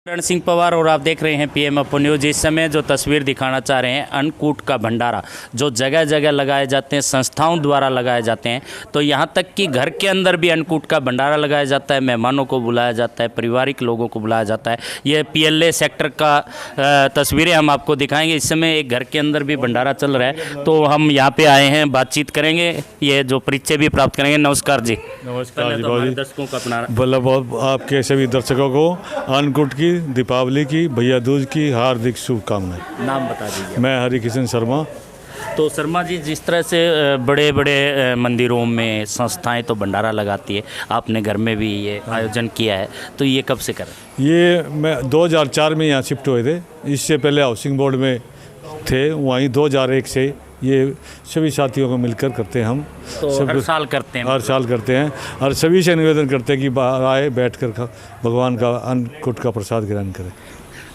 रण सिंह पवार और आप देख रहे हैं पीएम अपो न्यूज। इस समय जो तस्वीर दिखाना चाह रहे हैं अन्नकूट का भंडारा जो जगह जगह लगाए जाते हैं, संस्थाओं द्वारा लगाए जाते हैं। तो यहाँ तक कि घर के अंदर भी अन्नकूट का भंडारा लगाया जाता है, मेहमानों को बुलाया जाता है, पारिवारिक लोगों को बुलाया जाता है। ये पीएलए सेक्टर का तस्वीरें हम आपको दिखाएंगे। इस समय एक घर के अंदर भी भंडारा चल रहा है, तो हम यहाँ पे आए हैं, बातचीत करेंगे, ये जो परिचय भी प्राप्त करेंगे। नमस्कार जी। नमस्कार जी। हमारे दर्शकों को अपना बहुत आपके सभी दर्शकों को अन्नकूट की, दीपावली की, भैया दूज की हार्दिक शुभकामनाएं। नाम बता दीजिए। मैं हरिकिशन शर्मा। तो शर्मा जी, जिस तरह से बड़े बड़े मंदिरों में संस्थाएं तो भंडारा लगाती है, आपने घर में भी ये आयोजन किया है, तो ये कब से करें? ये मैं 2004 में यहाँ शिफ्ट हुए थे। इससे पहले हाउसिंग बोर्ड में थे, वहीं 2001 से ये सभी साथियों को मिलकर करते हैं। हम तो हर साल करते हैं? हर साल करते हैं और सभी से निवेदन करते हैं कि बाहर आए, बैठकर भगवान का अन्नकूट का प्रसाद ग्रहण करें।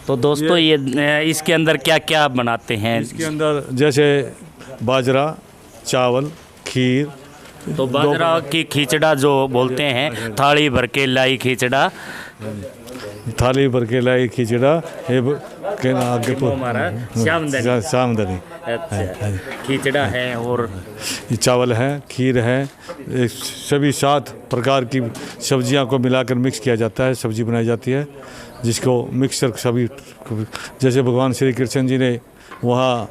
तो दोस्तों ये इसके अंदर क्या क्या बनाते हैं? इसके अंदर जैसे बाजरा, चावल, खीर। तो बाजरा की खिचड़ा जो बोलते हैं, थाली भर के लाई खिचड़ा, थाली भर के लाई खिचड़ा, आगे हमारा सामदनी। अच्छा, खिचड़ा है और चावल है, खीर है, सभी 7 प्रकार की सब्जियां को मिलाकर मिक्स किया जाता है, सब्जी बनाई जाती है, जिसको मिक्सर सभी, जैसे भगवान श्री कृष्ण जी ने वहाँ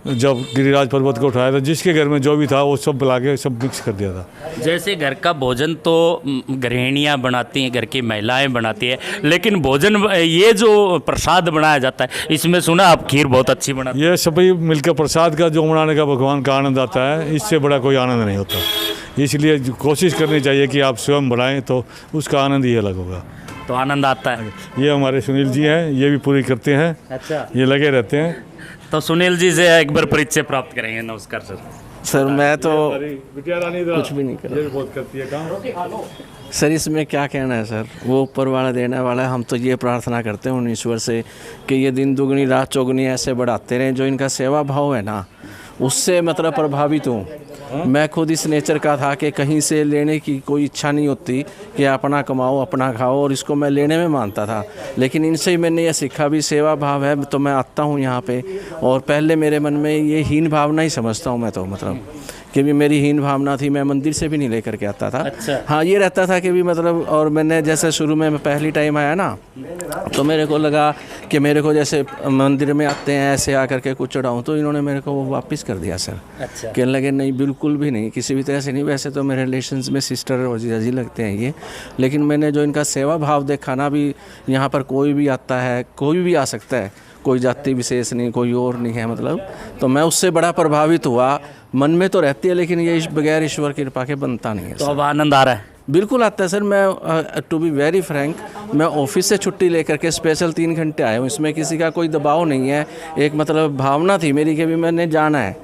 जब गिरिराज पर्वत को उठाया था, जिसके घर में जो भी था वो सब बुला के सब मिक्स कर दिया था। जैसे घर का भोजन तो गृहिणियाँ बनाती हैं, घर की महिलाएं बनाती है, लेकिन भोजन ये जो प्रसाद बनाया जाता है, इसमें सुना आप खीर बहुत अच्छी बनाती है। ये सभी मिलकर प्रसाद का जो बनाने का भगवान का आनंद आता है, इससे बड़ा कोई आनंद नहीं होता। इसलिए कोशिश करनी चाहिए कि आप स्वयं बनाएं, तो उसका आनंद ही अलग होगा। तो आनंद आता है। ये हमारे सुनील जी हैं, ये भी पूरी करते हैं। अच्छा, ये लगे रहते हैं। तो सुनील जी से एक बार परिचय प्राप्त करेंगे। नमस्कार सर। सर मैं तो कुछ भी नहीं कर रहा। बहुत करती है काम। सर इसमें क्या कहना है सर, वो ऊपर वाला देने वाला है। हम तो ये प्रार्थना करते हैं उन ईश्वर से कि ये दिन दुगनी रात चौगुनी ऐसे बढ़ाते रहें। जो इनका सेवा भाव है ना, उससे मतलब प्रभावित हूँ मैं। खुद इस नेचर का था कि कहीं से लेने की कोई इच्छा नहीं होती कि अपना कमाओ अपना खाओ, और इसको मैं लेने में मानता था। लेकिन इनसे ही मैंने ये सीखा भी सेवा भाव है, तो मैं आता हूँ यहाँ पे। और पहले मेरे मन में ये हीन भावना ही समझता हूँ मैं तो, मतलब कि भी मेरी हीन भावना थी, मैं मंदिर से भी नहीं लेकर के आता था। अच्छा। हाँ, ये रहता था कि भी मतलब, और मैंने जैसे शुरू में पहली टाइम आया ना, तो मेरे को लगा कि मेरे को जैसे मंदिर में आते हैं ऐसे आकर के कुछ चढ़ाऊँ, तो इन्होंने मेरे को वो वापस कर दिया सर। अच्छा। कहने लगे नहीं, बिल्कुल भी नहीं, किसी भी तरह से नहीं। वैसे तो मेरे रिलेशंस में सिस्टर और जीजा जी लगते हैं ये, लेकिन मैंने जो इनका सेवा भाव देखा ना, भी यहाँ पर कोई भी आता है, कोई भी आ सकता है, कोई जाति विशेष नहीं, कोई और नहीं है मतलब। तो मैं उससे बड़ा प्रभावित हुआ। मन में तो रहती है, लेकिन ये बगैर ईश्वर की कृपा के बनता नहीं है। तो अब आनंद आ रहा है? बिल्कुल आता है सर। मैं टू बी वेरी फ्रैंक, मैं ऑफिस से छुट्टी लेकर के स्पेशल 3 घंटे आया हूँ। इसमें किसी का कोई दबाव नहीं है। एक मतलब भावना थी मेरी कि भी मैंने जाना है।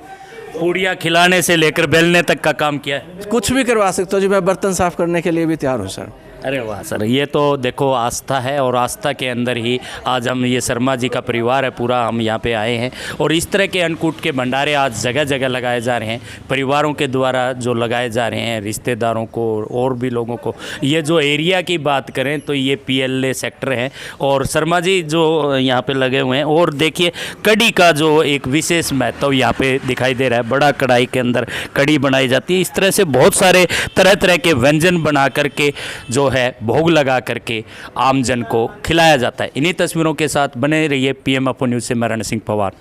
पूड़ियाँ खिलाने से लेकर बेलने तक का काम किया है? कुछ भी करवा सकते हो जी। मैं बर्तन साफ करने के लिए भी तैयार हूँ सर। अरे वाह सर, ये तो देखो आस्था है, और आस्था के अंदर ही आज हम, ये शर्मा जी का परिवार है पूरा, हम यहाँ पे आए हैं। और इस तरह के अन्नकूट के भंडारे आज जगह जगह लगाए जा रहे हैं, परिवारों के द्वारा जो लगाए जा रहे हैं, रिश्तेदारों को और भी लोगों को। ये जो एरिया की बात करें तो ये पीएलए सेक्टर है, और शर्मा जी जो यहाँ पे लगे हुए हैं। और देखिए कड़ी का जो एक विशेष महत्व यहाँ पे दिखाई दे रहा है। बड़ा कढ़ाई के अंदर कड़ी बनाई जाती है। इस तरह से बहुत सारे तरह तरह के व्यंजन बना करके जो है भोग लगा करके आमजन को खिलाया जाता है। इन्हीं तस्वीरों के साथ बने रहिए पीएम अपो न्यूज़ से। मैं रण सिंह पवार।